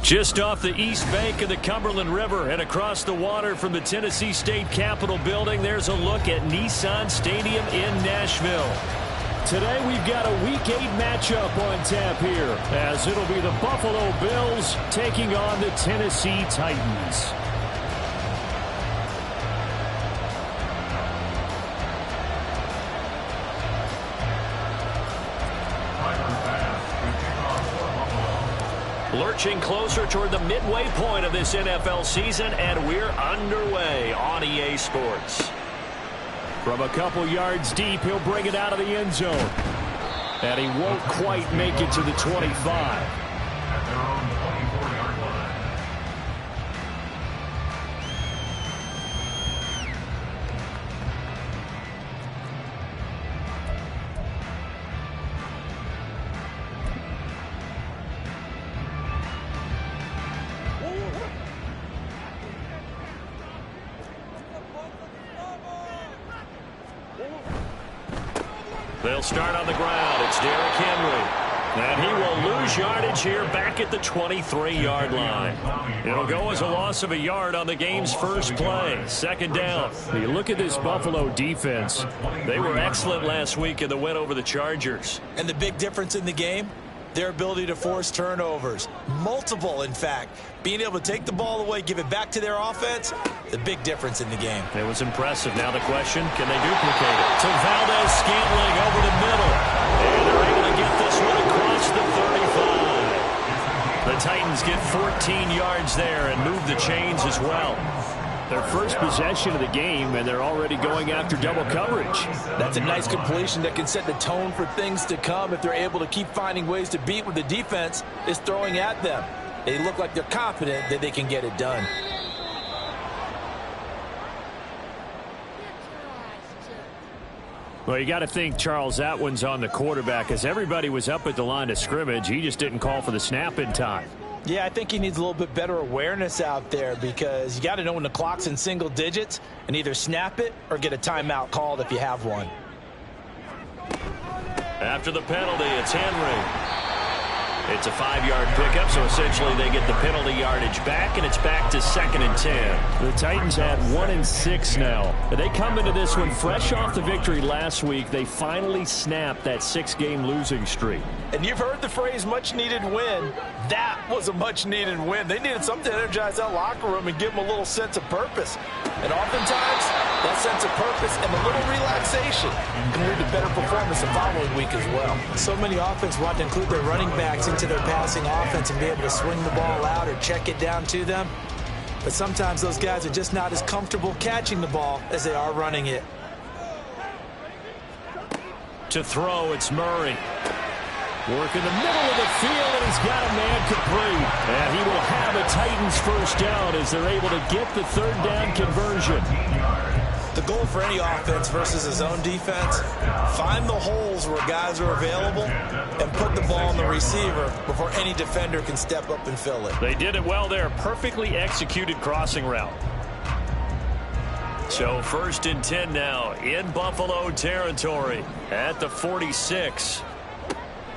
Just off the east bank of the Cumberland River and across the water from the Tennessee State Capitol building, there's a look at Nissan Stadium in Nashville. Today we've got a Week 8 matchup on tap here, as it'll be the Buffalo Bills taking on the Tennessee Titans. Lurching closer toward the midway point of this NFL season, and we're underway on EA Sports. From a couple yards deep, he'll bring it out of the end zone. And he won't quite make it to the 25. They'll start on the ground. It's Derrick Henry. And he will lose yardage here back at the 23-yard line. It'll go as a loss of a yard on the game's first play. Second down. You look at this Buffalo defense. They were excellent last week in the win over the Chargers. And the big difference in the game? Their ability to force turnovers. Multiple, in fact. Being able to take the ball away, give it back to their offense, the big difference in the game. It was impressive. Now the question, can they duplicate it? To Valdez-Scantling over the middle. And they're able to get this one across the 35. The Titans get 14 yards there and move the chains as well. Their first possession of the game, and they're already going after double coverage. That's a nice completion that can set the tone for things to come if they're able to keep finding ways to beat what the defense is throwing at them. They look like they're confident that they can get it done. Well, you got to think, Charles, that one's on the quarterback, as everybody was up at the line of scrimmage. He just didn't call for the snap in time. Yeah, I think he needs a little bit better awareness out there, because you got to know when the clock's in single digits and either snap it or get a timeout called if you have one. After the penalty, it's Henry. It's a 5-yard pickup, so essentially they get the penalty yardage back, and it's back to 2nd and 10. The Titans had 1-6 now. They come into this one fresh off the victory last week. They finally snapped that 6-game losing streak. And you've heard the phrase much-needed win. That was a much-needed win. They needed something to energize that locker room and give them a little sense of purpose. And oftentimes, that sense of purpose and a little relaxation can lead to better performance the following week as well. So many offenses want to include their running backs into their passing offense and be able to swing the ball out or check it down to them. But sometimes those guys are just not as comfortable catching the ball as they are running it. To throw, it's Murray. Work in the middle of the field, and he's got a man complete. And he will have a Titans first down as they're able to get the third down conversion. The goal for any offense versus his own defense, find the holes where guys are available and put the ball on the receiver before any defender can step up and fill it. They did it well there. Perfectly executed crossing route. So 1st and 10 now in Buffalo territory at the 46.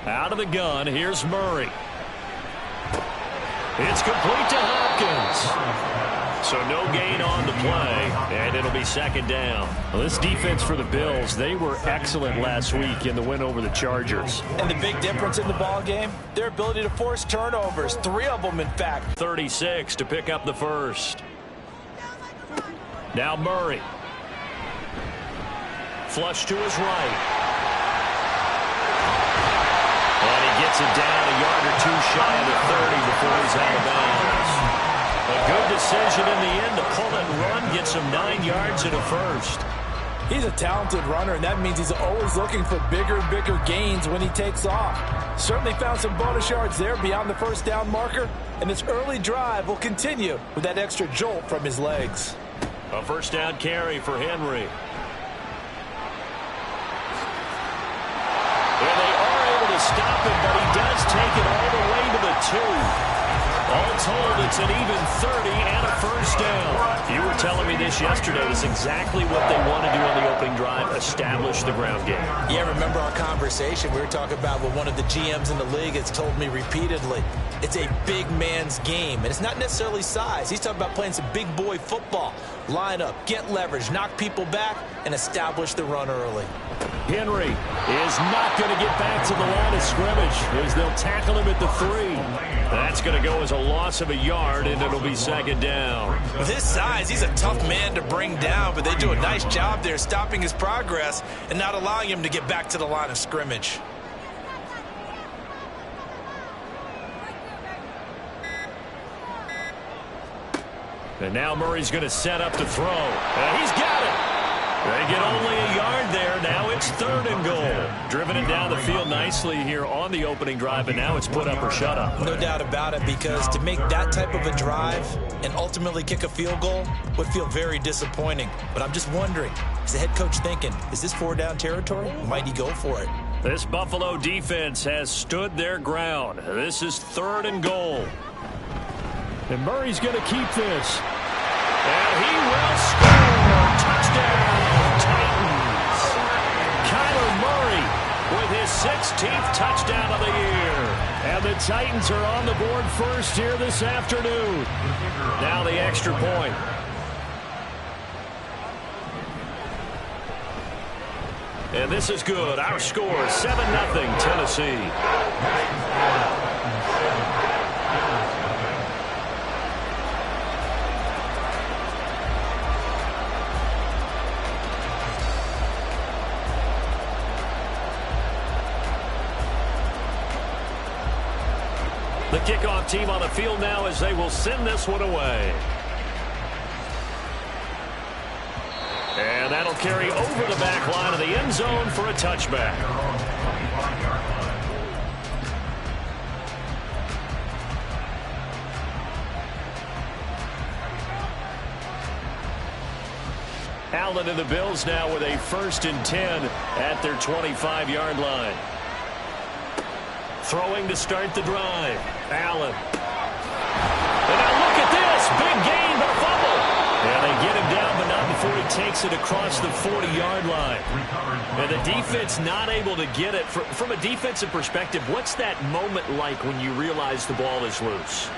Out of the gun, here's Murray. It's complete to Hopkins. So no gain on the play, and it'll be 2nd down. Well, this defense for the Bills, they were excellent last week in the win over the Chargers. And the big difference in the ball game, their ability to force turnovers, 3 of them in fact. 36 to pick up the first. Now Murray. Flush to his right. And he gets it down a yard or two shy of the 30 before he's out of bounds. A good decision in the end to pull it and run, gets him 9 yards and a first. He's a talented runner, and that means he's always looking for bigger and bigger gains when he takes off. Certainly found some bonus yards there beyond the first down marker, and his early drive will continue with that extra jolt from his legs. A first down carry for Henry. And they are able to stop it, but he does take it all the way to the 2. All told, it's an even 30 and a first down. You were telling me this yesterday was exactly what they want to do on the opening drive, establish the ground game. Yeah, remember our conversation? We were talking about what one of the GMs in the league has told me repeatedly. It's a big man's game, and it's not necessarily size. He's talking about playing some big boy football. Line up, get leverage, knock people back, and establish the run early. Henry is not going to get back to the line of scrimmage as they'll tackle him at the 3. That's going to go as a loss of a yard, and it'll be second down. With his size, he's a tough man to bring down, but they do a nice job there stopping his progress and not allowing him to get back to the line of scrimmage. And now Murray's going to set up to throw. And he's got it. They get only a yard there. Now it's 3rd and goal. Driven it down the field nicely here on the opening drive, and now it's put up or shut up. No doubt about it, because to make that type of a drive and ultimately kick a field goal would feel very disappointing. But I'm just wondering, is the head coach thinking, is this 4-down territory? Might he go for it? This Buffalo defense has stood their ground. This is 3rd and goal. And Murray's going to keep this. And he will score. Touchdown, Titans. Kyler Murray with his 16th touchdown of the year. And the Titans are on the board first here this afternoon. Now the extra point. And this is good. Our score, 7-0 Tennessee. The kickoff team on the field now as they will send this one away. And that'll carry over the back line of the end zone for a touchback. Allen and the Bills now with a 1st and 10 at their 25-yard line. Throwing to start the drive. Allen. And now look at this. Big gain, but a fumble. And they get him down, but not before he takes it across the 40-yard line. And the defense not able to get it. From a defensive perspective, what's that moment like when you realize the ball is loose?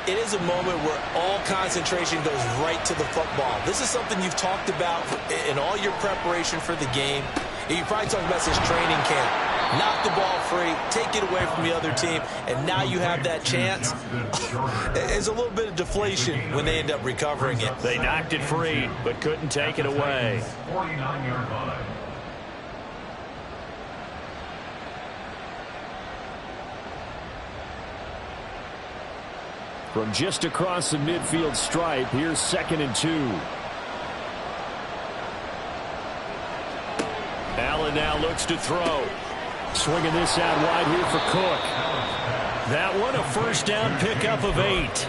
It is a moment where all concentration goes right to the football. This is something you've talked about in all your preparation for the game. You probably talked about this training camp. Knock the ball free, take it away from the other team, and now you have that chance. There's a little bit of deflation when they end up recovering it. They knocked it free, but couldn't take it away. 49-yard line. From just across the midfield stripe, here's 2nd and 2. Allen now looks to throw. Swinging this out wide here for Cook. That one a 1st down pickup of 8.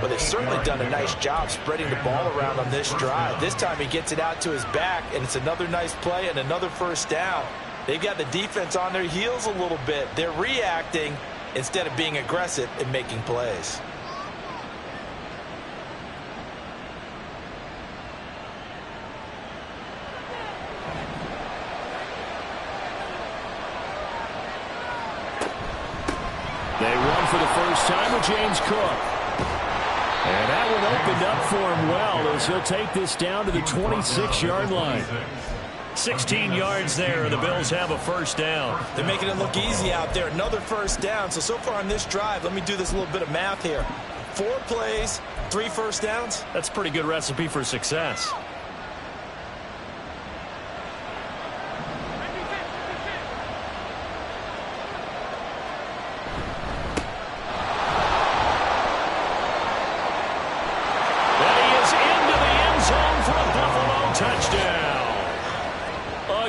Well, they've certainly done a nice job spreading the ball around on this drive. This time he gets it out to his back, and it's another nice play and another 1st down. They've got the defense on their heels a little bit. They're reacting instead of being aggressive and making plays. They run for the first time with James Cook. And that one opened up for him well as he'll take this down to the 26-yard line. 16 yards there, and the Bills have a 1st down. They're making it look easy out there. Another 1st down. So far on this drive, let me do this little bit of math here. 4 plays, 3 1st downs. That's a pretty good recipe for success.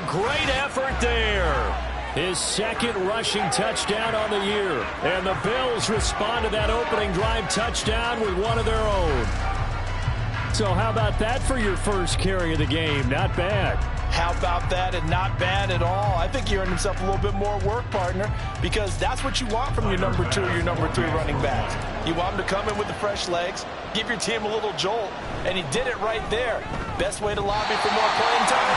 Great effort there. His 2nd rushing touchdown on the year. And the Bills respond to that opening drive touchdown with one of their own. So how about that for your first carry of the game? Not bad. How about that? And not bad at all. I think he earned himself a little bit more work, partner, because that's what you want from your number 2 or your number 3 running backs. You want him to come in with the fresh legs, give your team a little jolt, and he did it right there. Best way to lobby for more playing time?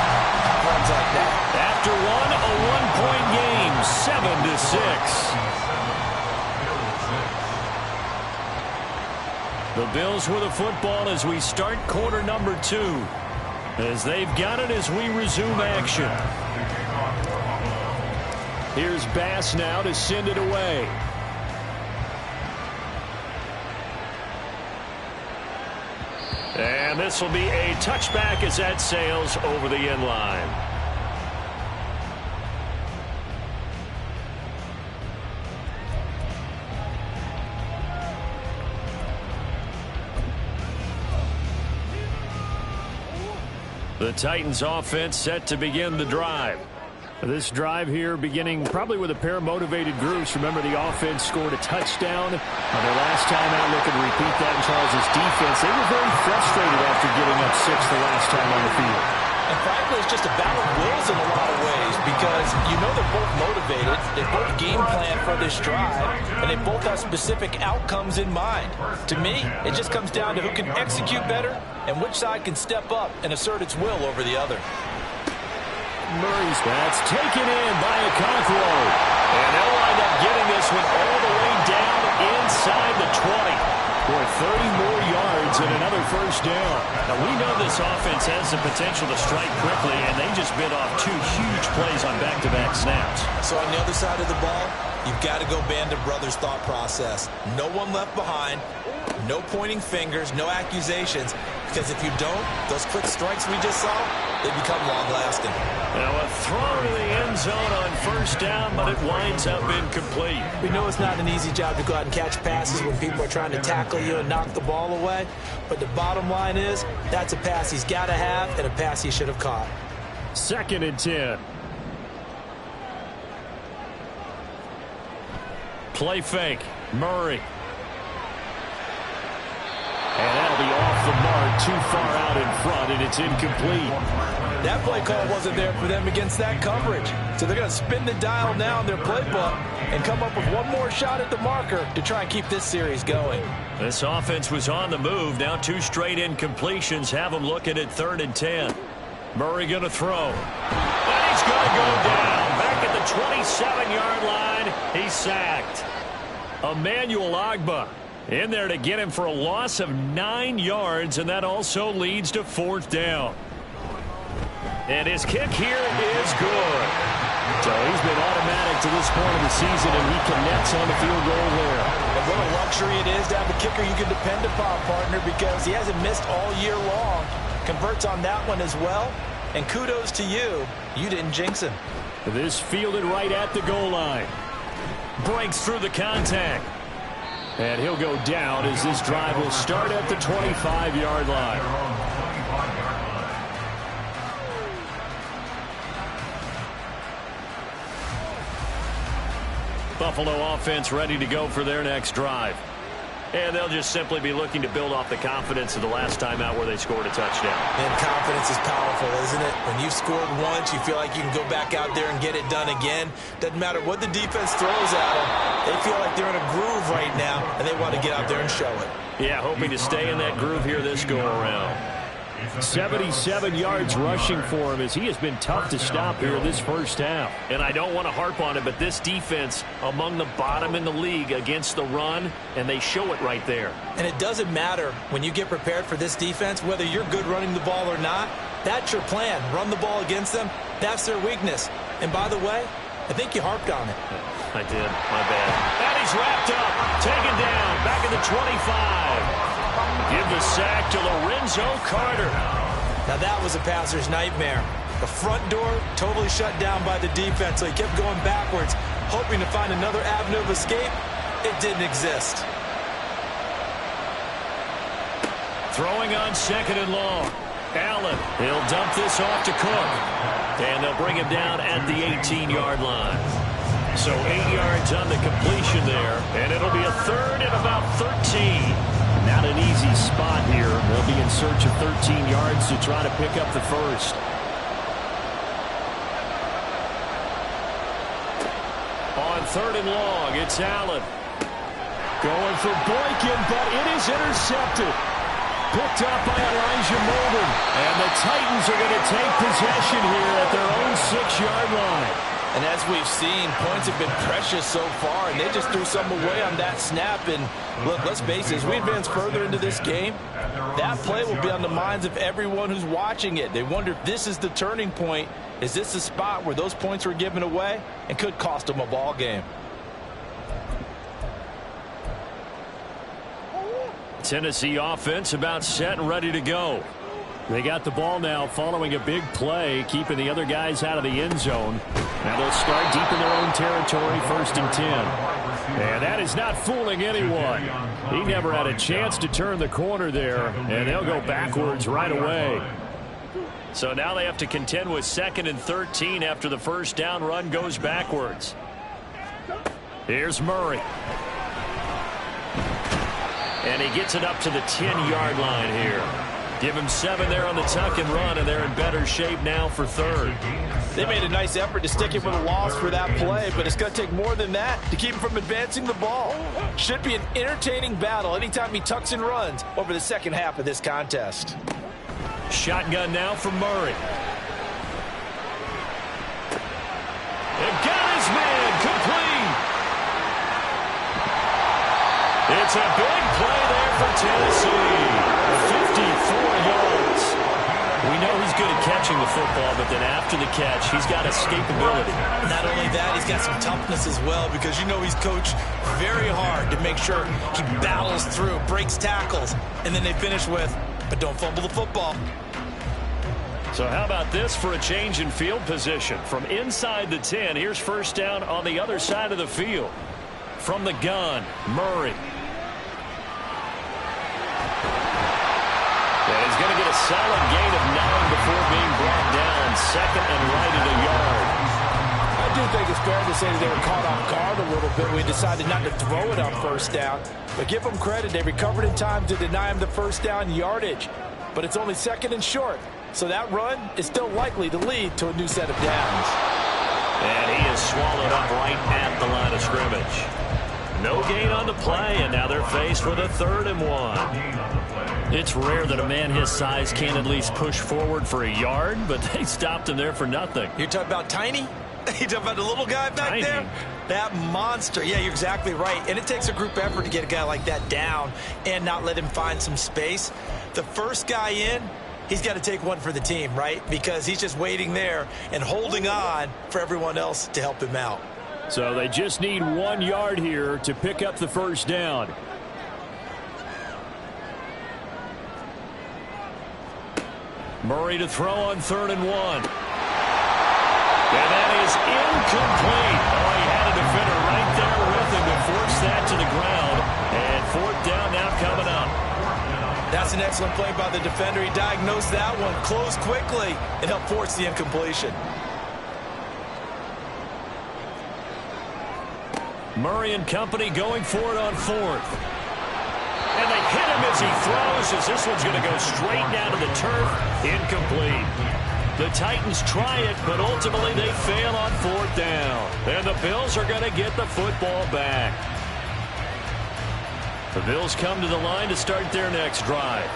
Runs like that. After one, a 1-point game, 7-6. The Bills with the football as we start quarter number 2. As they've got it as we resume action. Here's Bass now to send it away. And this will be a touchback as that sails over the end line. The Titans offense set to begin the drive. This drive here beginning probably with a pair of motivated groups. Remember, the offense scored a touchdown on their last time out. Looking to repeat that in Charles' defense. They were very frustrated after giving up 6 the last time on the field. And frankly, it's just a battle of wills in a lot of ways because you know they're both motivated, they both game plan for this drive, and they both have specific outcomes in mind. To me, it just comes down to who can execute better and which side can step up and assert its will over the other. Murray's that's taken in by Okonkwo. And they'll wind up getting this one all the way down inside the 20. For 30 more yards and another first down. Now, we know this offense has the potential to strike quickly, and they just bit off 2 huge plays on back-to-back snaps. So on the other side of the ball, you've got to go Band of Brothers thought process. No one left behind, no pointing fingers, no accusations, because if you don't, those quick strikes we just saw, they become long-lasting. Now a throw to the end zone on first down, but it winds up incomplete. We know it's not an easy job to go out and catch passes when people are trying to tackle you and knock the ball away, but the bottom line is that's a pass he's got to have and a pass he should have caught. 2nd and 10. Play fake. Murray. And that'll be off the mark, too far out in front, and it's incomplete. That play call wasn't there for them against that coverage. So they're going to spin the dial now in their playbook and come up with one more shot at the marker to try and keep this series going. This offense was on the move. Now 2 straight incompletions have them looking at 3rd and 10. Murray going to throw. And he's going to go down. Back at the 27-yard line, he's sacked. Emmanuel Ogbah in there to get him for a loss of 9 yards, and that also leads to 4th down. And his kick here is good. So he's been automatic to this point of the season, and he connects on the field goal there. And what a luxury it is to have a kicker you can depend upon, partner, because he hasn't missed all year long. Converts on that one as well. And kudos to you. You didn't jinx him. This fielded right at the goal line. Breaks through the contact. And he'll go down as this drive will start at the 25-yard line. Buffalo offense ready to go for their next drive. And they'll just simply be looking to build off the confidence of the last time out where they scored a touchdown. And confidence is powerful, isn't it? When you've scored once, you feel like you can go back out there and get it done again. Doesn't matter what the defense throws at them. They feel like they're in a groove right now, and they want to get out there and show it. Yeah, hoping to stay in that groove here this go-around. 77 yards rushing for him as he has been tough to stop here in this first half. And I don't want to harp on it, but this defense among the bottom in the league against the run, and they show it right there. And it doesn't matter when you get prepared for this defense, whether you're good running the ball or not, that's your plan. Run the ball against them. That's their weakness. And by the way, I think you harped on it. I did. My bad. And he's wrapped up. Taken down. Back at the 25. Give the sack to Lorenzo Carter. Now that was a passer's nightmare. The front door totally shut down by the defense, so he kept going backwards, hoping to find another avenue of escape. It didn't exist. Throwing on 2nd and long. Allen, he'll dump this off to Cook. And they'll bring him down at the 18-yard line. So 8 yards on the completion there. And it'll be a 3rd and about 13. Not an easy spot here. They'll be in search of 13 yards to try to pick up the first. On 3rd and long, it's Allen. Going for Boykin, but it is intercepted. Picked up by Elijah Molden. And the Titans are going to take possession here at their own 6-yard line. And as we've seen, points have been precious so far, and they just threw some away on that snap. And look, let's face it, as we advance further into this game, that play will be on the minds of everyone who's watching it. They wonder if this is the turning point. Is this the spot where those points were given away and could cost them a ball game? Tennessee offense about set and ready to go. They got the ball now following a big play, keeping the other guys out of the end zone. Now they'll start deep in their own territory, 1st and 10. And that is not fooling anyone. He never had a chance to turn the corner there, and they'll go backwards right away. So now they have to contend with 2nd and 13 after the first down run goes backwards. Here's Murray. And he gets it up to the 10-yard line here. Give him 7 there on the tuck and run, and they're in better shape now for 3rd. They made a nice effort to stick him with a loss for that play, but it's going to take more than that to keep him from advancing the ball. Should be an entertaining battle anytime he tucks and runs over the second half of this contest. Shotgun now from Murray. And got his man complete. It's a big play there for Tennessee. 54 yards. We know he's good at catching the football, but then after the catch, he's got escapability. Not only that, he's got some toughness as well, because you know he's coached very hard to make sure he battles through, breaks tackles, and then they finish with, but don't fumble the football. So how about this for a change in field position? From inside the 10, here's 1st down on the other side of the field. From the gun, Murray. And he's going to get a solid gain of 9 before being brought down. 2nd and right at a yard. I do think it's fair to say that they were caught off guard a little bit. We decided not to throw it on 1st down. But give them credit. They recovered in time to deny him the 1st down yardage. But it's only 2nd and short. So that run is still likely to lead to a new set of downs. And he is swallowed up right at the line of scrimmage. No gain on the play, and now they're faced with a 3rd and 1. It's rare that a man his size can't at least push forward for a yard, but they stopped him there for nothing. You're talking about Tiny? You're talking about the little guy back there? That monster. Yeah, you're exactly right. And it takes a group effort to get a guy like that down and not let him find some space. The first guy in, he's got to take one for the team, right? Because he's just waiting there and holding on for everyone else to help him out. So they just need 1 yard here to pick up the 1st down. Murray to throw on 3rd and 1. And that is incomplete. Oh, he had a defender right there with him to force that to the ground. And 4th down now coming up. That's an excellent play by the defender. He diagnosed that one, closed quickly, and helped force the incompletion. Murray and company going for it on 4th. And they hit him as he throws, as this one's going to go straight down to the turf. Incomplete. The Titans try it, but ultimately they fail on 4th down. And the Bills are going to get the football back. The Bills come to the line to start their next drive.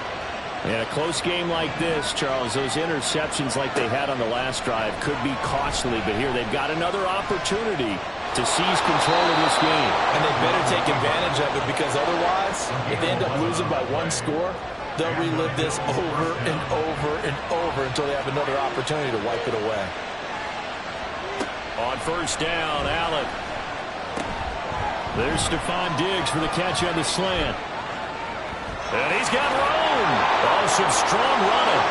In a close game like this, Charles, those interceptions like they had on the last drive could be costly, but here they've got another opportunity to seize control of this game. And they better take advantage of it, because otherwise, if they end up losing by 1 score, they'll relive this over and over and over until they have another opportunity to wipe it away. On 1st down, Allen. There's Stephon Diggs for the catch on the slant. And he's got room. Oh, some strong running.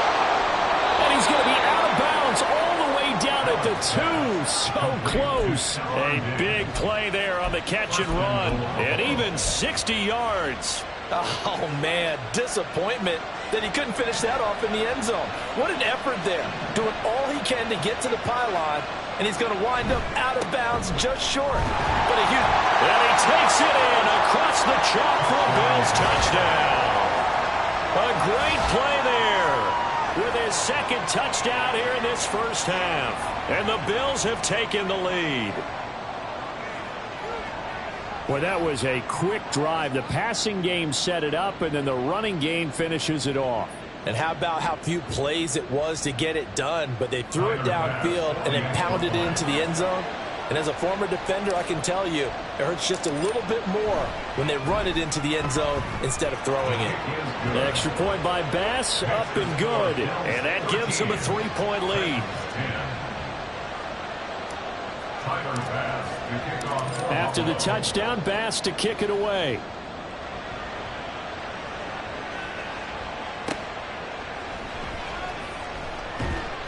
And he's going to be out of bounds all the way down at the 2. So close. A big play there on the catch and run. And even 60 yards. Oh, man, disappointment that he couldn't finish that off in the end zone. What an effort there, doing all he can to get to the pylon, and he's going to wind up out of bounds just short. But a huge... And he takes it in across the chalk for a Bills touchdown. A great play there with his 2nd touchdown here in this 1st half. And the Bills have taken the lead. Well, that was a quick drive. The passing game set it up, and then the running game finishes it off. And how about how few plays it was to get it done, but they threw it downfield and then pounded it into the end zone. And as a former defender, I can tell you, it hurts just a little bit more when they run it into the end zone instead of throwing it. The extra point by Bass, up and good. And that gives them a 3-point lead. After the touchdown, Bass to kick it away.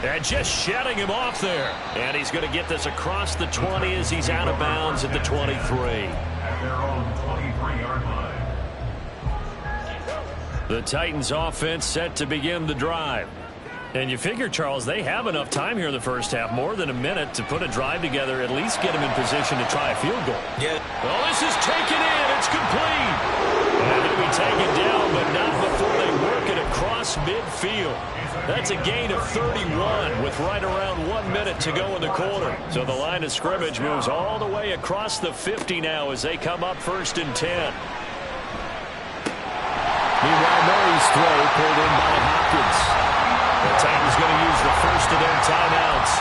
And just shutting him off there. And he's going to get this across the 20 as he's out of bounds at the 23. At their own 23-yard line. The Titans offense set to begin the drive. And you figure, Charles, they have enough time here in the first half, more than a minute, to put a drive together, at least get them in position to try a field goal. Yeah. Well, this is taken in. It's complete. And it'll be taken down, but not before they work it across midfield. That's a gain of 31 with right around 1 minute to go in the quarter. So the line of scrimmage moves all the way across the 50 now as they come up 1st and 10. Meanwhile, Murray's throw pulled in by Hopkins. The Titans going to use the first of their timeouts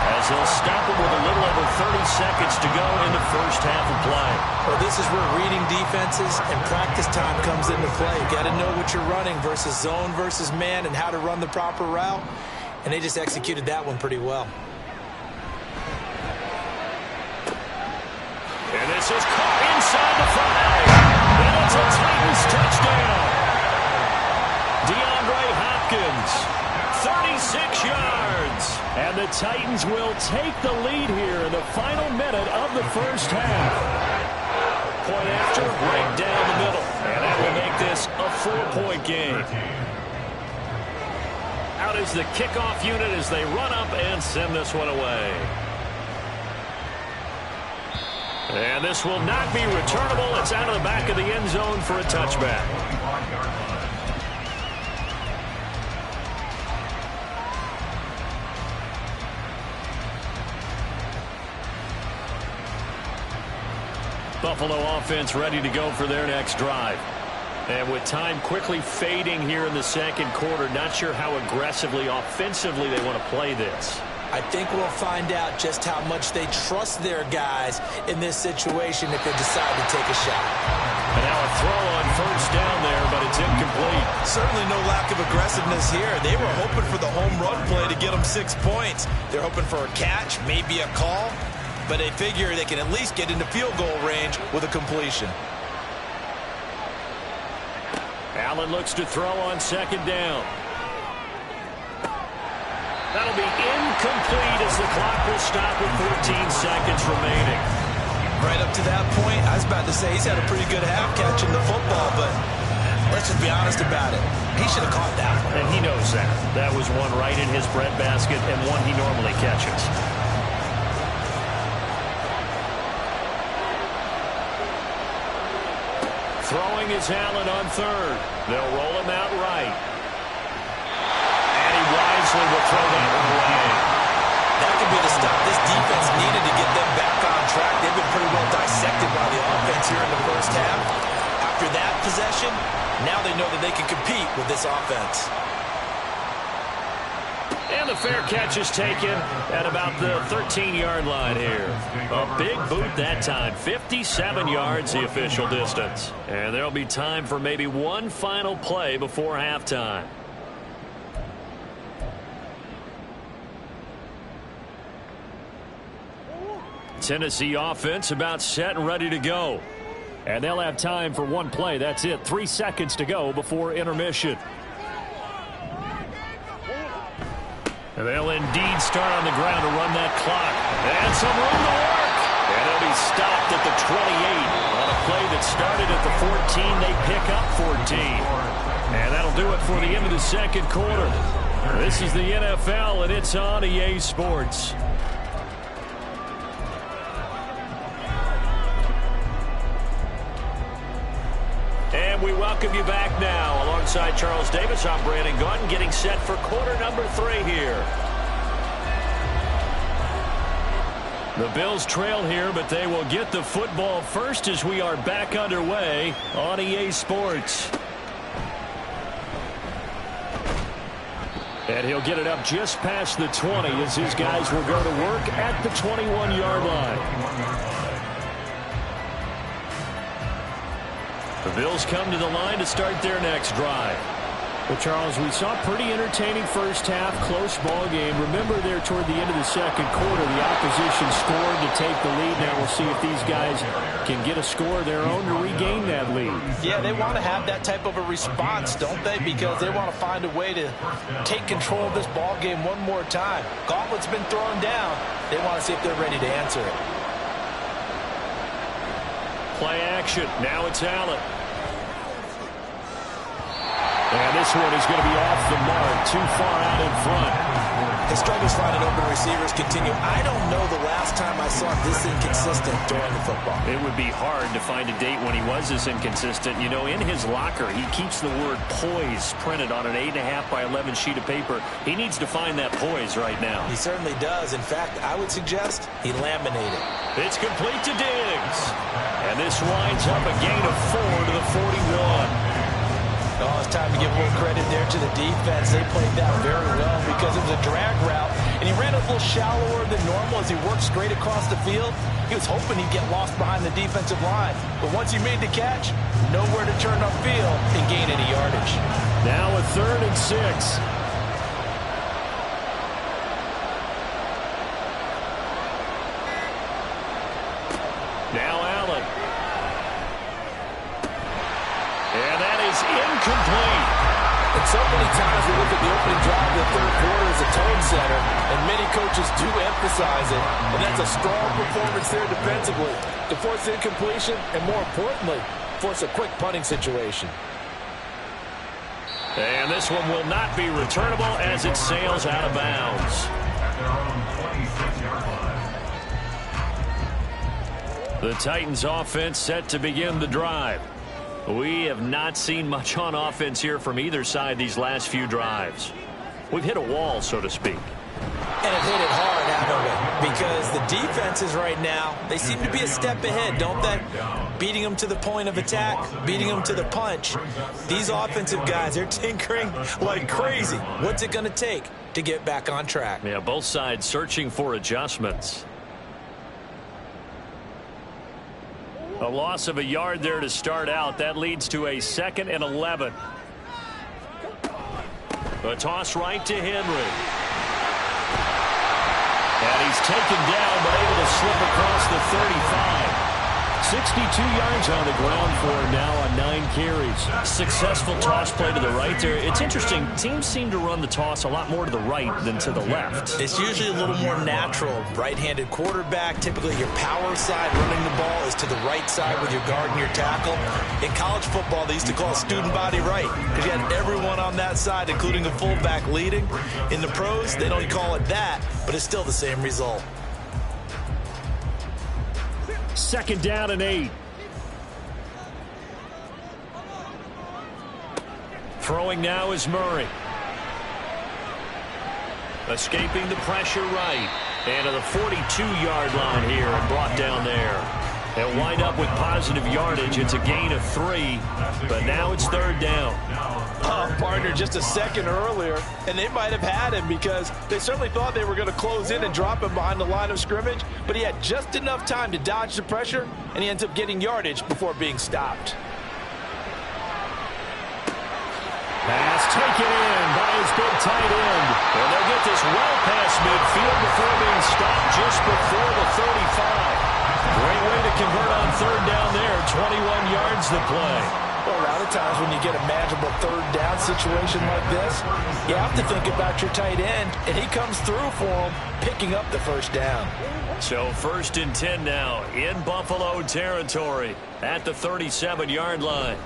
as they'll stop it with a little over 30 seconds to go in the first half of play. Well, this is where reading defenses and practice time comes into play. You got to know what you're running versus zone versus man and how to run the proper route. And they just executed that one pretty well. And this is caught inside the 5. And it's a Titans touchdown. DeAndre Hopkins. 36 yards. And the Titans will take the lead here in the final minute of the first half. Point after, right down the middle. And that will make this a 4-point game. Out is the kickoff unit as they run up and send this one away. And this will not be returnable. It's out of the back of the end zone for a touchback. Buffalo offense ready to go for their next drive. And with time quickly fading here in the second quarter, not sure how aggressively, offensively they want to play this. I think we'll find out just how much they trust their guys in this situation if they decide to take a shot. And now a throw on first down there, but it's incomplete. Certainly no lack of aggressiveness here. They were hoping for the home run play to get them 6 points. They're hoping for a catch, maybe a call. But they figure they can at least get into field goal range with a completion. Allen looks to throw on second down. That'll be incomplete as the clock will stop with 14 seconds remaining. Right up to that point, I was about to say he's had a pretty good half catching the football, but let's just be honest about it. He should have caught that one. And he knows that. That was one right in his breadbasket and one he normally catches. Throwing is Allen on third. They'll roll him out right. And he wisely will throw that one away. That could be the stop this defense needed to get them back on track. They've been pretty well dissected by the offense here in the first half. After that possession, now they know that they can compete with this offense. And the fair catch is taken at about the 13-yard line here. A big boot that time. 57 yards the official distance. And there'll be time for maybe one final play before halftime. Tennessee offense about set and ready to go. And they'll have time for one play. That's it. 3 seconds to go before intermission. And they'll indeed start on the ground to run that clock. And some room to work. And they'll be stopped at the 28. On a play that started at the 14, they pick up 14. And that'll do it for the end of the second quarter. This is the NFL, and it's on EA Sports. And we welcome you back now. Alongside Charles Davis, I'm Brandon Gaudin, getting set for quarter number 3 here. The Bills trail here, but they will get the football first as we are back underway on EA Sports. And he'll get it up just past the 20 as his guys will go to work at the 21-yard line. The Bills come to the line to start their next drive. Well, Charles, we saw a pretty entertaining first half, close ball game. Remember there toward the end of the second quarter, the opposition scored to take the lead. Now we'll see if these guys can get a score of their own to regain that lead. Yeah, they want to have that type of a response, don't they? Because they want to find a way to take control of this ball game one more time. Gauntlet's been thrown down. They want to see if they're ready to answer it. Play action. Now it's Allen. And this one is going to be off the mark, too far out in front. His struggles finding open receivers continue. I don't know the last time I saw this inconsistent during the football. It would be hard to find a date when he was this inconsistent. You know, in his locker, he keeps the word poise printed on an 8.5 by 11 sheet of paper. He needs to find that poise right now. He certainly does. In fact, I would suggest he laminated. It's complete to Diggs. And this winds up a gain of 4 to the 41. Oh, it's time to give a little credit there to the defense. They played that very well because it was a drag route, and he ran a little shallower than normal as he worked straight across the field. He was hoping he'd get lost behind the defensive line, but once he made the catch, nowhere to turn upfield and gain any yardage. Now a 3rd and 6. Now Allen. And that is incomplete. And so many times we look at the opening drive of the third quarter as a tone setter, and many coaches do emphasize it. And that's a strong performance there defensively to force incompletion and, more importantly, force a quick punting situation. And this one will not be returnable as it sails out of bounds. The Titans offense set to begin the drive. We have not seen much on offense here from either side these last few drives. We've hit a wall, so to speak. And have hit it hard, haven't we? Because the defenses right now, they seem to be a step ahead, don't they? Beating them to the point of attack, beating them to the punch. These offensive guys, they're tinkering like crazy. What's it going to take to get back on track? Yeah, both sides searching for adjustments. A loss of a yard there to start out. That leads to a 2nd and 11. A toss right to Henry. And he's taken down, but able to slip across the 35. 62 yards on the ground for him now on 9 carries. Successful toss play to the right there. It's interesting. Teams seem to run the toss a lot more to the right than to the left. It's usually a little more natural. Right-handed quarterback, typically your power side running the ball is to the right side with your guard and your tackle. In college football, they used to call student body right because you had everyone on that side, including the fullback leading. In the pros, they don't call it that, but it's still the same result. 2nd down and 8. Throwing now is Murray. Escaping the pressure right. And to the 42-yard line here and brought down there. They'll wind up with positive yardage. It's a gain of 3, but now it's 3rd down. Partner just a second earlier, and they might have had him because they certainly thought they were going to close in and drop him behind the line of scrimmage, but he had just enough time to dodge the pressure, and he ends up getting yardage before being stopped. Pass taken in by his big tight end. And they'll get this well past midfield before being stopped just before the 35. Great way to convert on 3rd down there. 21 yards to play. Well, a lot of times when you get a manageable 3rd down situation like this, you have to think about your tight end, and he comes through for him, picking up the 1st down. So 1st and 10 now in Buffalo territory at the 37-yard line.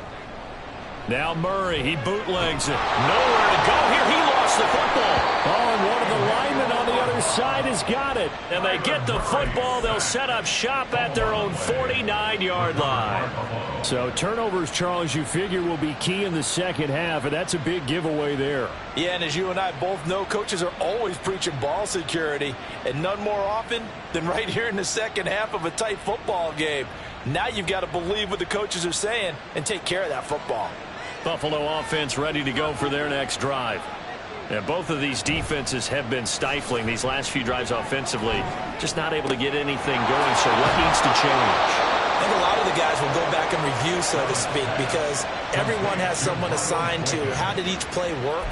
Now Murray, he bootlegs it. Nowhere to go here. He lost the football. Oh, and one of the linemen on the other Near side has got it. And they get the football. They'll set up shop at their own 49-yard line. So turnovers, Charles, you figure will be key in the second half, and that's a big giveaway there. Yeah, and as you and I both know, coaches are always preaching ball security, and none more often than right here in the second half of a tight football game. Now you've got to believe what the coaches are saying and take care of that football. Buffalo offense ready to go for their next drive. And both of these defenses have been stifling these last few drives offensively. Just not able to get anything going, so what needs to change? I think a lot of the guys will go back and review, so to speak, because everyone has someone assigned to how did each play work.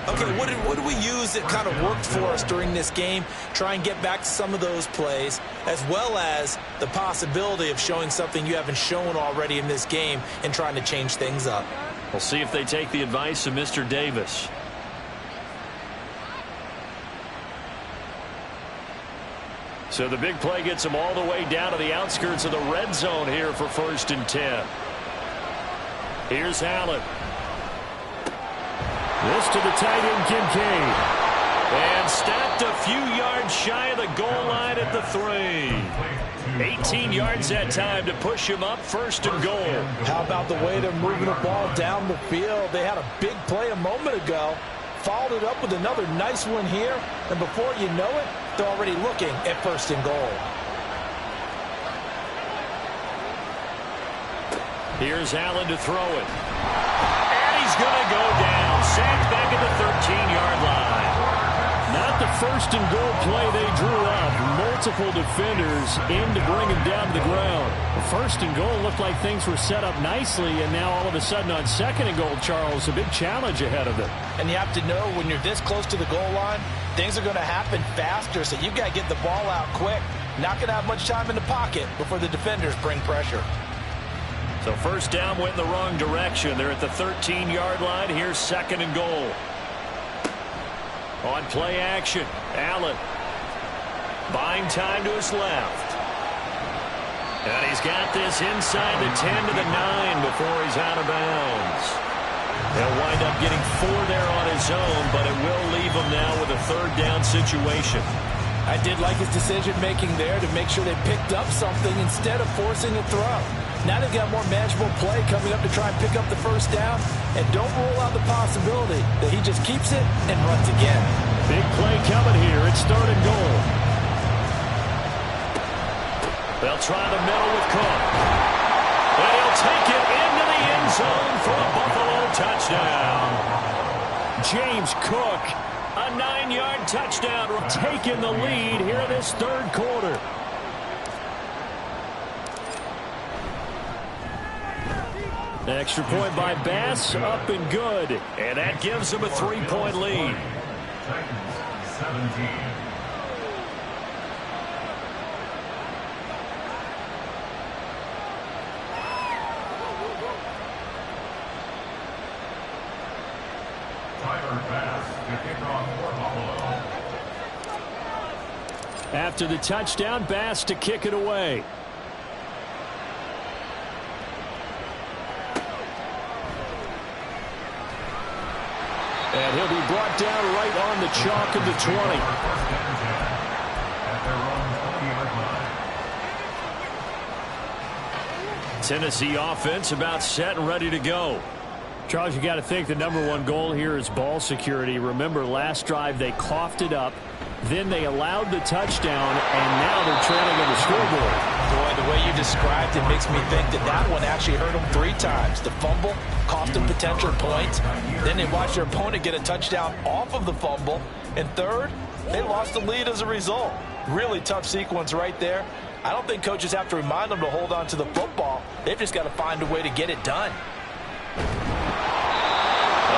Okay, what did we use that kind of worked for us during this game? Try and get back to some of those plays, as well as the possibility of showing something you haven't shown already in this game and trying to change things up. We'll see if they take the advice of Mr. Davis. So the big play gets them all the way down to the outskirts of the red zone here for 1st and 10. Here's Allen. This to the tight end, Kincaid. And stopped a few yards shy of the goal line at the 3. 18 yards that time to push him up 1st and goal. How about the way they're moving the ball down the field? They had a big play a moment ago. Followed it up with another nice one here. And before you know it, they're already looking at 1st and goal. Here's Allen to throw it. And he's going to go down. Sacked back at the 13-yard line. Not the 1st and goal play they drew up. Multiple defenders in to bring him down to the ground. The 1st and goal looked like things were set up nicely, and now all of a sudden on 2nd and goal, Charles, a big challenge ahead of them. And you have to know when you're this close to the goal line, things are going to happen faster, so you've got to get the ball out quick. Not going to have much time in the pocket before the defenders bring pressure. So 1st down went in the wrong direction. They're at the 13-yard line. Here's 2nd and goal. On play action, Allen. Buying time to his left. And he's got this inside the 10 to the 9 before he's out of bounds. He'll wind up getting 4 there on his own, but it will leave him now with a 3rd down situation. I did like his decision-making there to make sure they picked up something instead of forcing a throw. Now they've got more manageable play coming up to try and pick up the 1st down. And don't rule out the possibility that he just keeps it and runs again. Big play coming here. It's 3rd and goal. They'll try the middle with Cook. And he'll take it into the end zone for a Buffalo touchdown. James Cook, a 9-yard touchdown, taking the lead here in this 3rd quarter. Extra point by Bass, up and good. And that gives them a 3-point lead. After the touchdown, Bass to kick it away. And he'll be brought down right on the chalk of the 20. Tennessee offense about set and ready to go. Charles, you got to think the #1 goal here is ball security. Remember, last drive they coughed it up. Then they allowed the touchdown, and now they're trailing on the scoreboard. Boy, the way you described it makes me think that one actually hurt them 3 times. The fumble cost them potential points. Then they watched their opponent get a touchdown off of the fumble. And third, they lost the lead as a result. Really tough sequence right there. I don't think coaches have to remind them to hold on to the football. They've just got to find a way to get it done.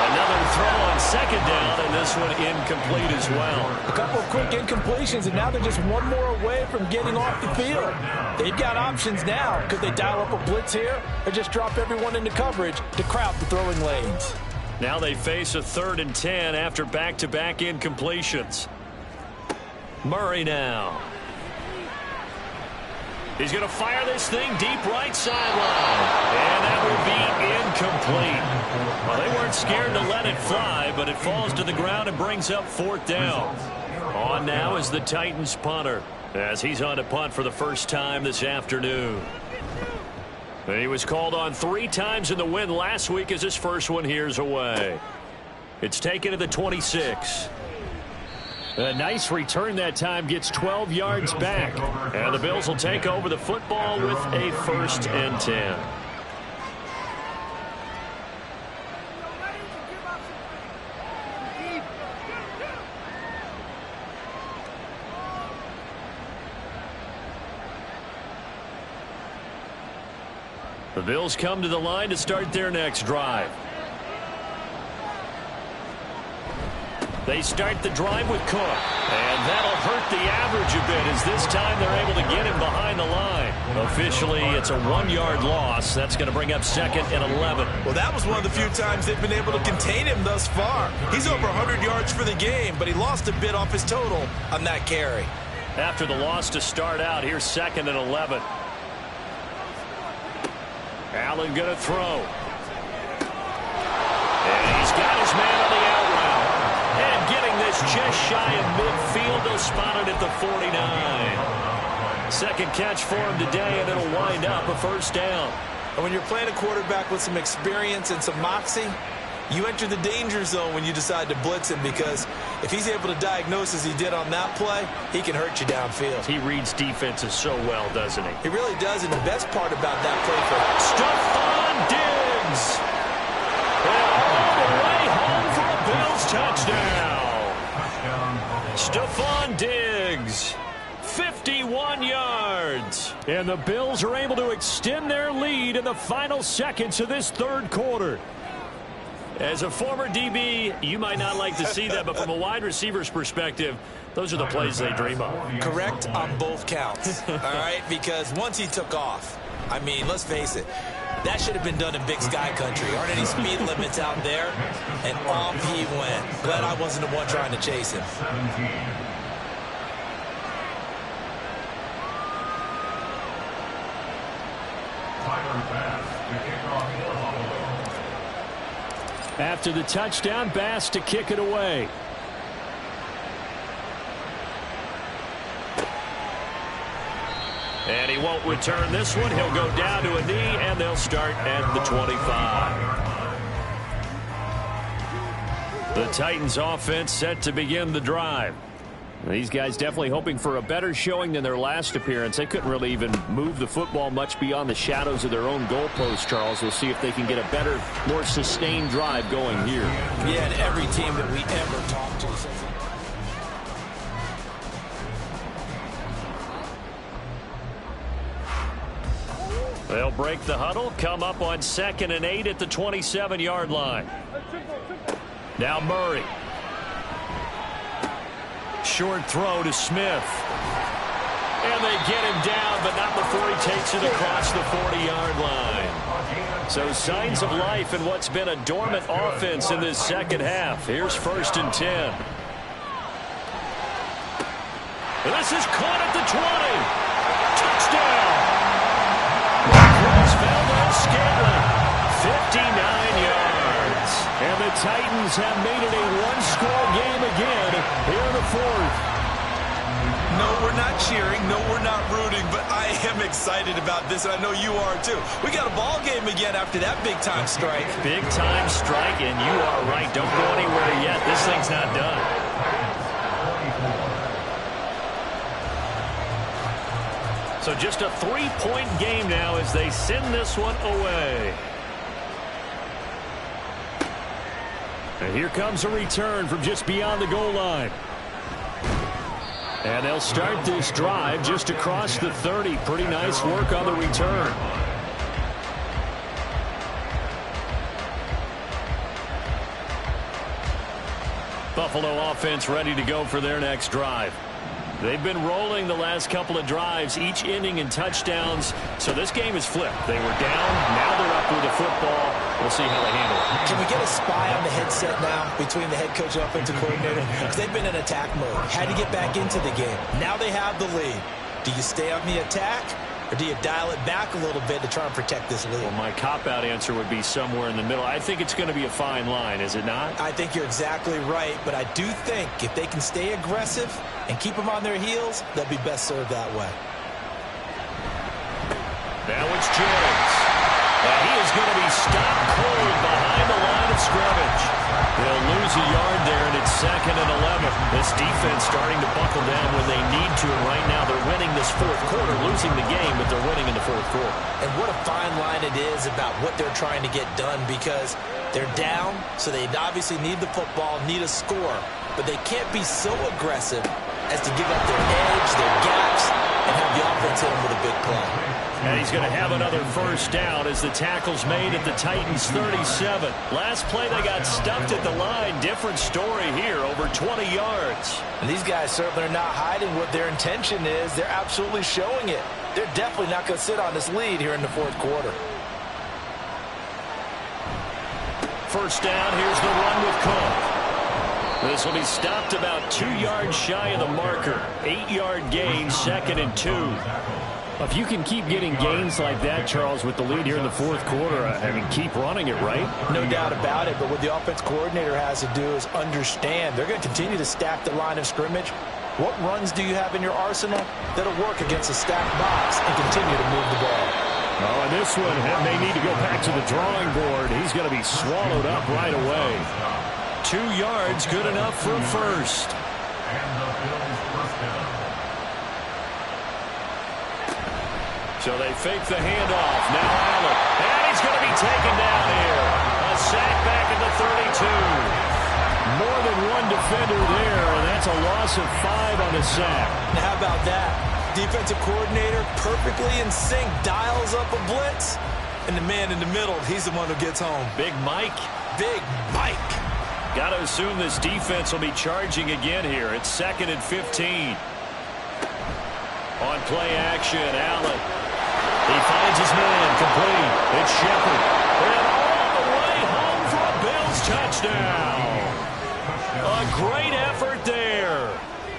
Another throw on 2nd down, and this one incomplete as well. A couple of quick incompletions, and now they're just one more away from getting off the field. They've got options now. Could they dial up a blitz here or just drop everyone into coverage to crowd the throwing lanes? Now they face a 3rd and 10 after back-to-back incompletions. Murray now. He's going to fire this thing deep right sideline. And that will be incomplete. Well, they weren't scared to let it fly, but it falls to the ground and brings up 4th down. On now is the Titans punter, as he's on to punt for the first time this afternoon. He was called on 3 times in the win last week as his first one here's away. It's taken to the 26. A nice return that time, gets 12 yards back. And the Bills will take over the football with a 1st and 10. The Bills come to the line to start their next drive. They start the drive with Cook, and that'll hurt the average a bit as this time they're able to get him behind the line. Officially, it's a 1-yard loss. That's going to bring up 2nd and 11. Well, that was one of the few times they've been able to contain him thus far. He's over 100 yards for the game, but he lost a bit off his total on that carry. After the loss to start out, here's 2nd and 11. Allen going to throw. And he's got his man on the out route. And getting this just shy of midfield, they'll spot it at the 49. Second catch for him today, and it'll wind up a 1st down. And when you're playing a quarterback with some experience and some moxie, you enter the danger zone when you decide to blitz him, because if he's able to diagnose as he did on that play, he can hurt you downfield. He reads defenses so well, doesn't he? He really does, and the best part about that play for Stephon Diggs. And all the way home for a Bills touchdown. Stephon Diggs. 51 yards. And the Bills are able to extend their lead in the final seconds of this 3rd quarter. As a former DB, you might not like to see that, but from a wide receiver's perspective, those are the plays they dream of. Correct on both counts, all right? Because once he took off, I mean, let's face it, that should have been done in Big Sky country. Aren't any speed limits out there? And off he went. Glad I wasn't the one trying to chase him. After the touchdown, Bass to kick it away. And he won't return this one. He'll go down to a knee, and they'll start at the 25. The Titans offense set to begin the drive. These guys definitely hoping for a better showing than their last appearance. They couldn't really even move the football much beyond the shadows of their own goalpost, Charles. We'll see if they can get a better, more sustained drive going here. Yeah, and every team that we ever talked to says they'll break the huddle, come up on 2nd and 8 at the 27-yard line. Now Murray. Short throw to Smith. And they get him down, but not before he takes it across the 40-yard line. So signs of life in what's been a dormant offense in this second half. Here's 1st and 10. This is caught at the 20. Touchdown. Scanlon, 59 yards. And the Titans have made it a 1-score game again here in the 4th. No, we're not cheering. No, we're not rooting. But I am excited about this, and I know you are too. We got a ball game again after that big-time strike. Big-time strike, and you are right. Don't go anywhere yet. This thing's not done. So just a 3-point game now as they send this one away. And here comes a return from just beyond the goal line. And they'll start this drive just across the 30. Pretty nice work on the return. Buffalo offense ready to go for their next drive. They've been rolling the last couple of drives, each inning in touchdowns. So this game is flipped. They were down. Now they're up with the football. We'll see how they handle it. Can we get a spy on the headset now between the head coach and offensive coordinator? Because they've been in attack mode. Had to get back into the game. Now they have the lead. Do you stay on the attack, Or do you dial it back a little bit to try and protect this lead? Well, my cop-out answer would be somewhere in the middle. I think it's going to be a fine line, is it not? I think you're exactly right, but I do think if they can stay aggressive and keep them on their heels, they'll be best served that way. Now it's James. And he is going to be stopped cold behind the line of scrimmage. They'll lose a yard there, and it's 2nd and 11. This defense starting to buckle down when they need to, and right now they're winning this fourth quarter, losing the game, but they're winning in the fourth quarter. And what a fine line it is about what they're trying to get done, because they're down, so they obviously need the football, need a score, but they can't be so aggressive as to give up their edge, their gaps, and have the offense hit them with a big play. And he's going to have another first down as the tackle's made at the Titans' 37. Last play they got stuffed at the line. Different story here, over 20 yards. And these guys certainly are not hiding what their intention is. They're absolutely showing it. They're definitely not going to sit on this lead here in the fourth quarter. First down, here's the run with Cook. This will be stopped about 2 yards shy of the marker. 8-yard gain, 2nd and 2. If you can keep getting gains like that, Charles, with the lead here in the fourth quarter, I mean, keep running it, right? No doubt about it, but what the offense coordinator has to do is understand they're going to continue to stack the line of scrimmage. What runs do you have in your arsenal that'll work against a stacked box and continue to move the ball? Oh, and this one may need to go back to the drawing board. He's going to be swallowed up right away. 2 yards, good enough for a first. So they fake the handoff. Now Allen. And he's going to be taken down here. A sack back at the 32. More than one defender there, and that's a loss of 5 on the sack. Now how about that? Defensive coordinator perfectly in sync, dials up a blitz, and the man in the middle, he's the one who gets home. Big Mike. Big Mike. Got to assume this defense will be charging again here. It's 2nd and 15. On play action, Allen. He finds his man, complete. It's Shepard. And all the way home for a Bills touchdown. A great effort there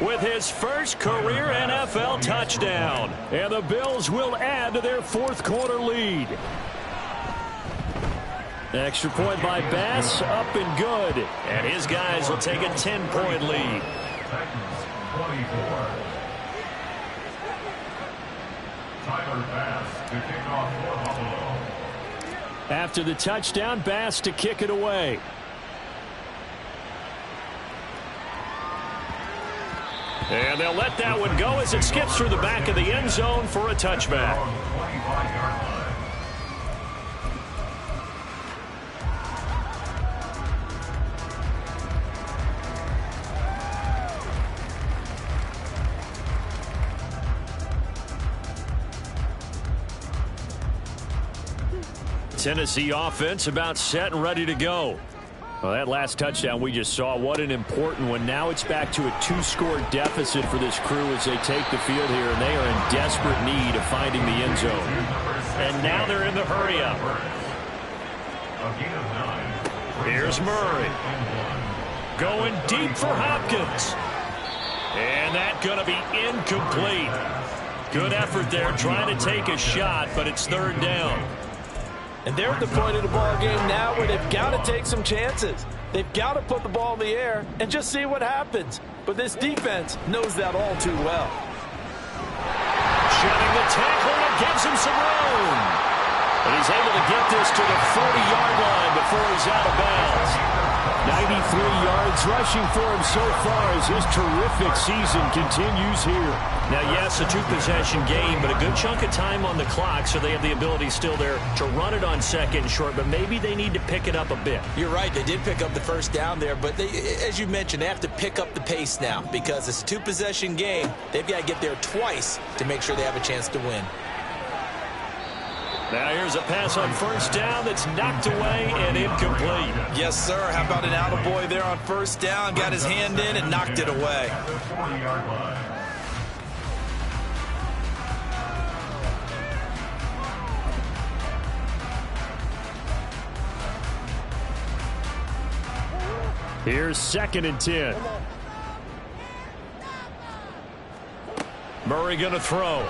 with his first career NFL touchdown. And the Bills will add to their fourth quarter lead. Extra point by Bass, up and good. And his guys will take a 10-point lead. After the touchdown, Bass to kick it away. And they'll let that one go as it skips through the back of the end zone for a touchback. Tennessee offense about set and ready to go. Well, that last touchdown we just saw, what an important one. Now it's back to a 2-score deficit for this crew as they take the field here, and they are in desperate need of finding the end zone. And now they're in the hurry-up. Here's Murray. Going deep for Hopkins. And that's going to be incomplete. Good effort there trying to take a shot, but it's 3rd down. And they're at the point of the ball game now where they've got to take some chances. They've got to put the ball in the air and just see what happens. But this defense knows that all too well. Shutting the tackle, and gives him some room. And he's able to get this to the 40-yard line before he's out of bounds. 93 yards rushing for him so far as his terrific season continues here. Now, yes, a 2-possession game, but a good chunk of time on the clock, so they have the ability still there to run it on 2nd and short, but maybe they need to pick it up a bit. You're right. They did pick up the first down there, but they, as you mentioned, they have to pick up the pace now because it's a 2-possession game. They've got to get there twice to make sure they have a chance to win. Now here's a pass on first down that's knocked away and incomplete. Yes, sir. How about an attaboy there on first down? Got his hand in and knocked it away. Here's 2nd and 10. Murray going to throw.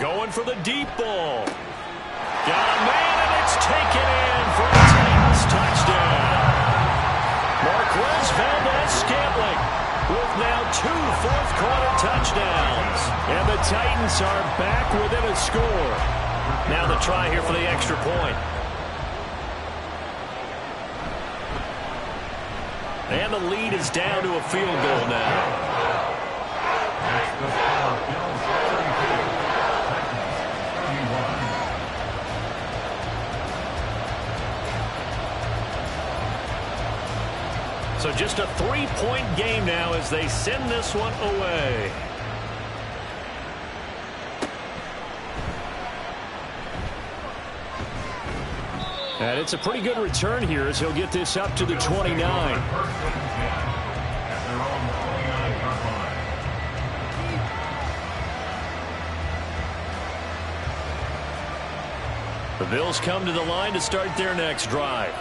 going for the deep ball. Got a man, and it's taken in for a Titans touchdown. Marquez Valdez-Scantling with now 2 fourth-quarter touchdowns. And the Titans are back within a score. Now the try here for the extra point. And the lead is down to a field goal now. So just a 3-point game now as they send this one away. And it's a pretty good return here as he'll get this up to the 29. The Bills come to the line to start their next drive.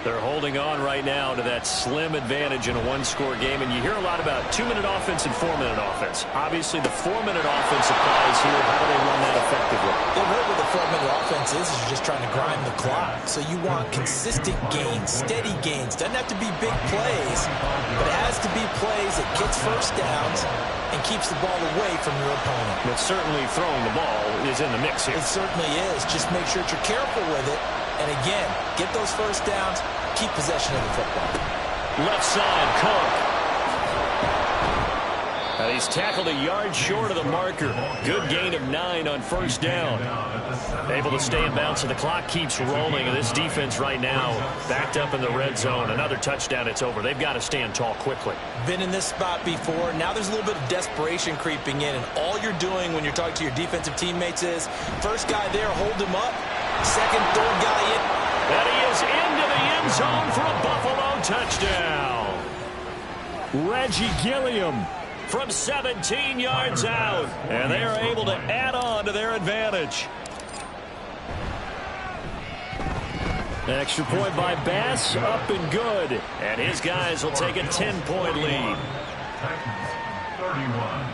They're holding on right now to that slim advantage in a one-score game, and you hear a lot about 2-minute offense and 4-minute offense. Obviously, the 4-minute offense applies here. How do they run that effectively? The way with the 4-minute offense is you're just trying to grind the clock. So you want consistent gains, steady gains. Doesn't have to be big plays, but it has to be plays that gets first downs and keeps the ball away from your opponent. But certainly throwing the ball is in the mix here. It certainly is. Just make sure that you're careful with it. And again, get those first downs, keep possession of the football. Left side, Cook. And he's tackled a yard short of the marker. Good gain of 9 on first down. Able to stay in bounds, and the clock keeps rolling. And this defense right now backed up in the red zone. Another touchdown, it's over. They've got to stand tall quickly. Been in this spot before. Now there's a little bit of desperation creeping in. And all you're doing when you're talking to your defensive teammates is, first guy there, hold him up. Second, third guy in. And he is into the end zone for a Buffalo touchdown. Reggie Gilliam from 17 yards out. And they are able to add on to their advantage. Extra point by Bass, up and good. And his guys will take a 10-point lead. Titans 31.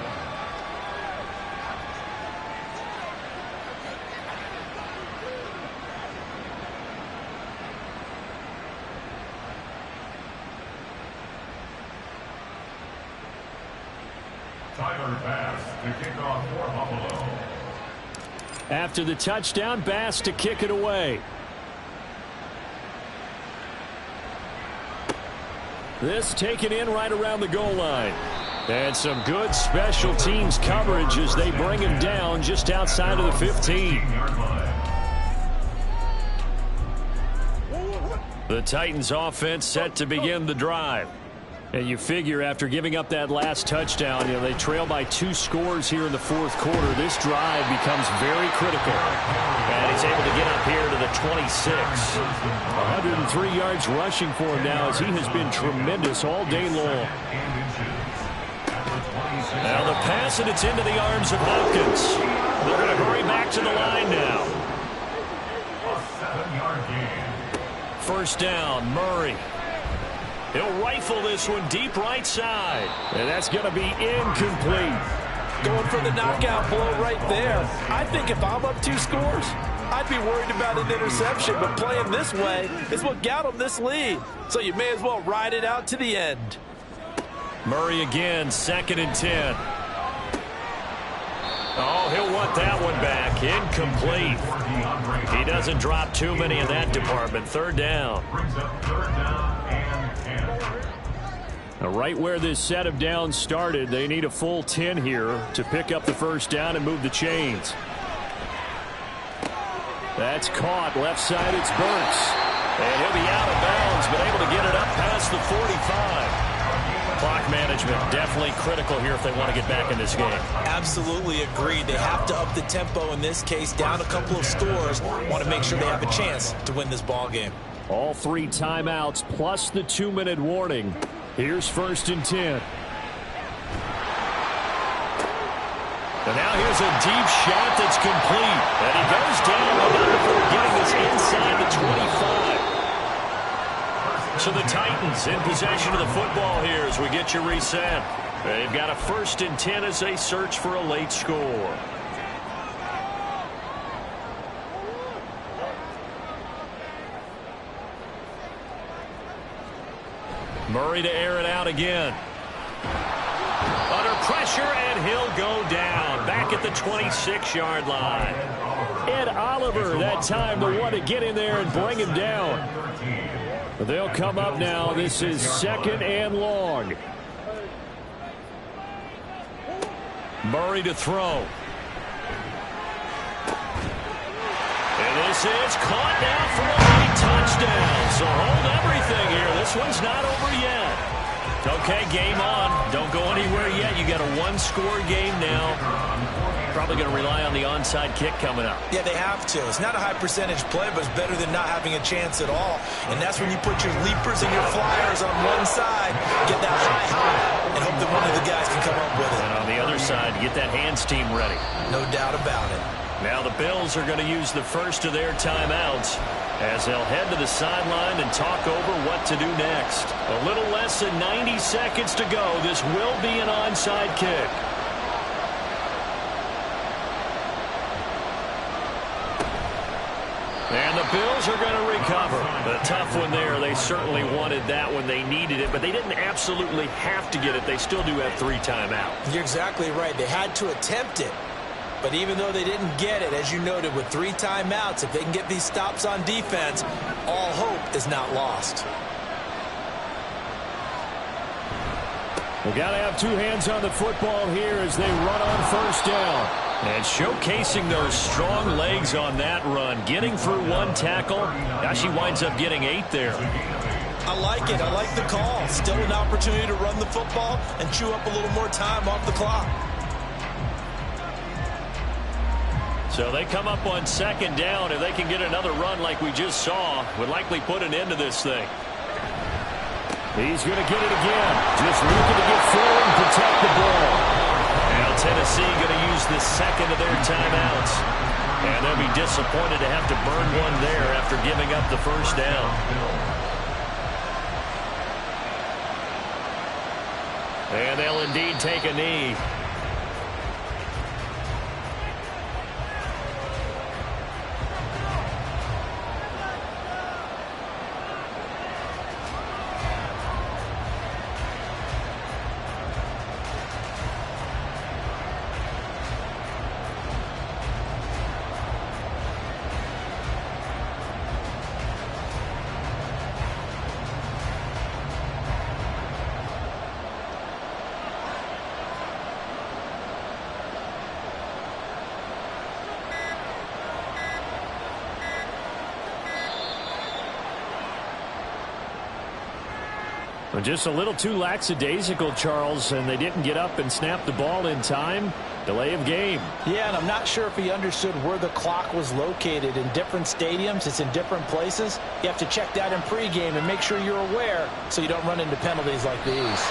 Bass to kick off for Buffalo. After the touchdown, Bass to kick it away. This taken in right around the goal line. And some good special teams coverage as they bring him down just outside of the 15. The Titans offense set to begin the drive. And you figure after giving up that last touchdown, they trail by 2 scores here in the fourth quarter. This drive becomes very critical. And he's able to get up here to the 26. 103 yards rushing for him now as he has been tremendous all day long. Now the pass, and it's into the arms of Hopkins. They're going to hurry back to the line now. A 7-yard gain. First down, Murray. He'll rifle this one deep right side. And that's going to be incomplete. Going for the knockout blow right there. I think if I'm up 2 scores, I'd be worried about an interception. But playing this way is what got him this lead. So you may as well ride it out to the end. Murray again, 2nd and 10. Oh, he'll want that one back. Incomplete. He doesn't drop too many in that department. 3rd down. Brings up 3rd down and 10. Now, right where this set of downs started, they need a full 10 here to pick up the first down and move the chains. That's caught. Left side, it's Burks. And he'll be out of bounds, but able to get it up past the 45. Clock management definitely critical here if they want to get back in this game. Absolutely agreed. They have to up the tempo in this case, down a couple of scores. Want to make sure they have a chance to win this ball game. All 3 timeouts plus the 2-minute warning. Here's 1st and 10. And now here's a deep shot that's complete. And he goes down before getting this inside the 25. So the Titans in possession of the football here as we get you reset. They've got a 1st and 10 as they search for a late score. Murray to air it out again. Under pressure, and he'll go down. Back at the 26-yard line. Ed Oliver, that time, the one to get in there and bring him down. They'll come up now. This is 2nd and long. Murray to throw. And this is caught now for a late touchdown. So hold everything here. This one's not over yet. Okay, game on. Don't go anywhere yet. You got a one-score game now. Probably going to rely on the onside kick coming up. Yeah, they have to. It's not a high percentage play, but it's better than not having a chance at all. And that's when you put your leapers and your flyers on one side, get that high, and hope that one of the guys can come up with it. And on the other side, get that hands team ready. No doubt about it. Now the Bills are going to use the first of their timeouts as they'll head to the sideline and talk over what to do next. A little less than 90 seconds to go. This will be an onside kick. And the Bills are going to recover. A tough one there. They certainly wanted that when they needed it, but they didn't absolutely have to get it. They still do have 3 timeouts. You're exactly right. They had to attempt it. But even though they didn't get it, as you noted, with 3 timeouts, if they can get these stops on defense, all hope is not lost. We've got to have 2 hands on the football here as they run on 1st down. And showcasing those strong legs on that run. Getting through 1 tackle. Now she winds up getting 8 there. I like it. I like the call. Still an opportunity to run the football and chew up a little more time off the clock. So they come up on 2nd down. If they can get another run like we just saw, would likely put an end to this thing. He's going to get it again. Just looking to get forward and protect the ball. Now Tennessee going to use the 2nd of their timeouts. And they'll be disappointed to have to burn one there after giving up the 1st down. And they'll indeed take a knee. Just a little too lackadaisical, Charles, and they didn't get up and snap the ball in time. Delay of game. Yeah, and I'm not sure if he understood where the clock was located. In different stadiums, it's in different places. You have to check that in pregame and make sure you're aware so you don't run into penalties like these.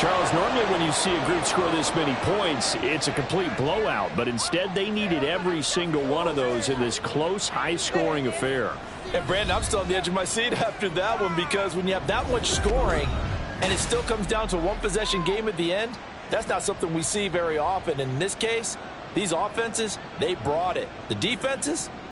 Charles, normally when you see a group score this many points, it's a complete blowout. But instead, they needed every single one of those in this close, high-scoring affair. And, Brandon, I'm still on the edge of my seat after that one because when you have that much scoring and it still comes down to a one-possession game at the end, that's not something we see very often. In this case, these offenses, they brought it. The defenses,